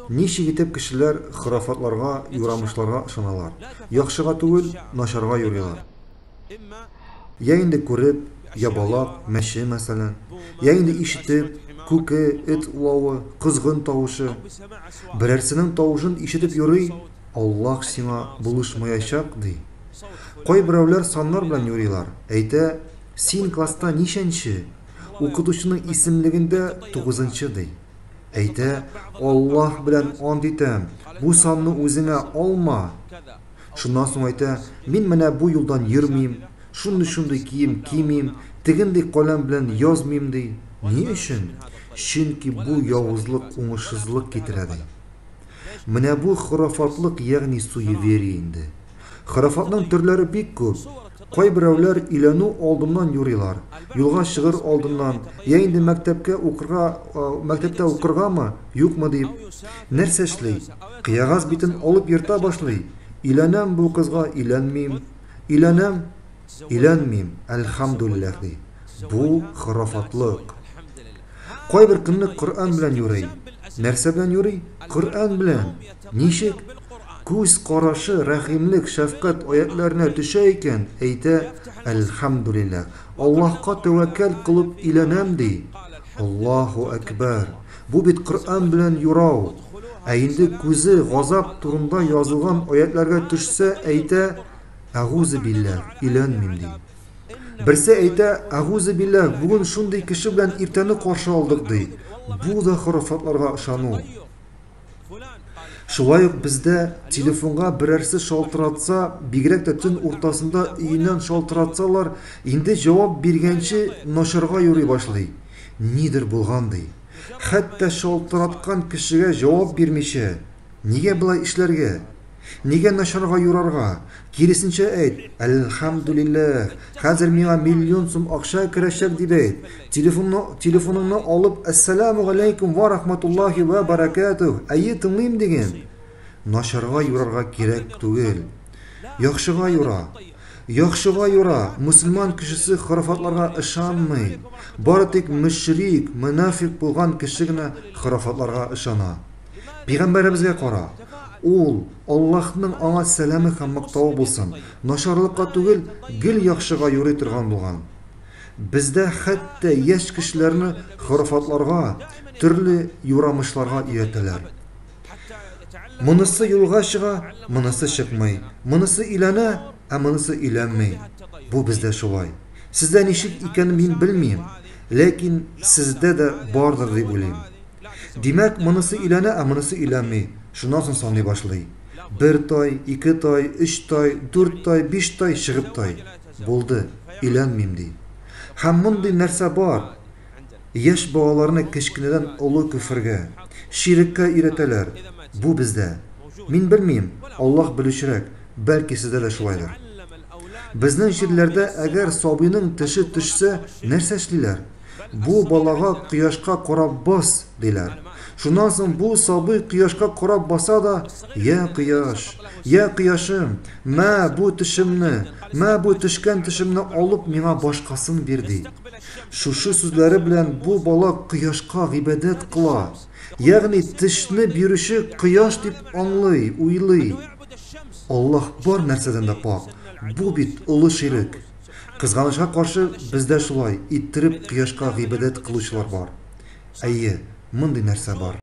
Ничек итеп кешеләр хurafatlарга, юрамышларга ышаналар? Яхшыга түгел, начарга йөриләр. Я инде күреп, ябалак, мәче мәсәлән. Я инде ишетеп, күке, эт улавы, кызгын тавышы. Берәрсенең тавышын ишетеп йөрий, Аллаһ сиңа булышмаячак ди. Кайберәүләр саннар белән йөриләр. Әйтә, син класста ничәнче? Укытучының исемлегендә 9-нчы ди. Әйтә, Аллаһ белән ант итәм, бу санны үзеңә алма. Шуннан соң әйтә, мин менә бу юлдан йөрмим, шундый кием кимим, тегендәй каләм белән язмыйм ди. Ни өчен? Чөнки бу явызлык, уңышсызлык китерә ди. Менә бу хурафатлык, ягъни суеверие инде. Хурафатның төрләре бик күп. Кайберәүләр өйләнү алдыннан юрыйлар. Юлга чыгыр алдыннан, я инде мәктәптә укыргамы, юкмы дип, нәрсә эшли? Кыягаз битен алып йөртә башлый. Өйләнәм бу кызга, өйләнмим. Өйләнмим, әлхәмдүлилләһ ди. Бу хурафатлык. Кайбер көнне Коръән белән юрый. Нәрсә белән юрый? Коръән белән. Ничек? Күз карашы, рәхимлек, шәфкать аятларына төшә икән, әйтә, әлхәмдүлилләһ. Аллаһка тәвәккәл кылып өйләнәм ди. Аллаһу әкбәр. Бу бит Коръән белән юрау. Ә инде күзе газап турында язылган аятларга төшсә, әйтә, әгъузу билләһ, өйләнмим ди. Берсе әйтә, әгъузу билләһ, бүген шундый кеше белән иртәне каршы алдык ди. Бу да хурафатларга ышану. Шулай ук бездә телефонга берәрсе шалтыратса, бигрәк тә төн уртасында өеннән шалтыратсалар, инде җавап биргәнче начарга йөри башлый. Нидер булган ди. Хәтта шалтыраткан кешегә җавап бирмичә, нигә болай эшләргә? Нигә начарга юрарга? Киресенчә әйт, әлхәмдүлилләһ, хәзер миңа миллион сум акча керәчәк дип әйт. Телефоныңны алып, әссәламу алейкум ва рахматуллахи ва баракатух, әйе тыңлыйм диген. Начарга юрарга кирәк түгел. Яхшыга юра. Яхшыга юра. Мусульман кешесе хурафатларга ышанмый. Бары тик мөшрик, мунафик булган кеше генә хурафатларга ышана. Пәйгамбәребезгә кара. Ул, Аллаһның аңа сәламе һәм мактавы булсын, начарлыкка түгел, гел яхшыга юрый торган булган. Бездә хәтта яшь кешеләрне хурафатларга, төрле юрамышларга өйрәтәләр. Монысы юлга чыга, монысы чыкмый. Монысы өйләнә, ә монысы өйләнмәй. Бу бездә шулай. Сездә ничек икәнен мин белмим, ләкин сездә дә бардыр дип уйлыйм. Димәк, монысы өйләнә, ә монысы өйләнмәй. Шуннан соң саный башлый. 1 тай, 2 тай, 3 тай, 4 тай, 5 тай, чыгып тай. Булды, өйләнмим ди. Һәм мондый нәрсә бар. Яшь балаларны кечкенәдән олы күфергә, ширеккә өйрәтәләр. Бу бездә. Мин белмим, Аллаһ белүчерәк, бәлки сездә дә шулайдыр. Безнең җирләрдә әгәр сабыйның теше төшсә, нәрсә эшлиләр? Бу балага кояшка карап бас диләр. Шуннан соң бу сабый кояшка карап баса да, я кояш, я кояшым, мә бу тешемне, мә бу төшкән тешемне алып миңа башкасын бирди. Шушы сүзләре белән бу бала кояшка гыйбадәт кыла. Ягъни тешне бирүче кояш дип аңлый, уйлый. Аллаһ бар нәрсәдән дә пак. Бу бит олы ширк. Кызганычка каршы бездә шулай иттереп кояшка гыйбадәт кылучылар бар. Әйе, мондый нәрсә бар.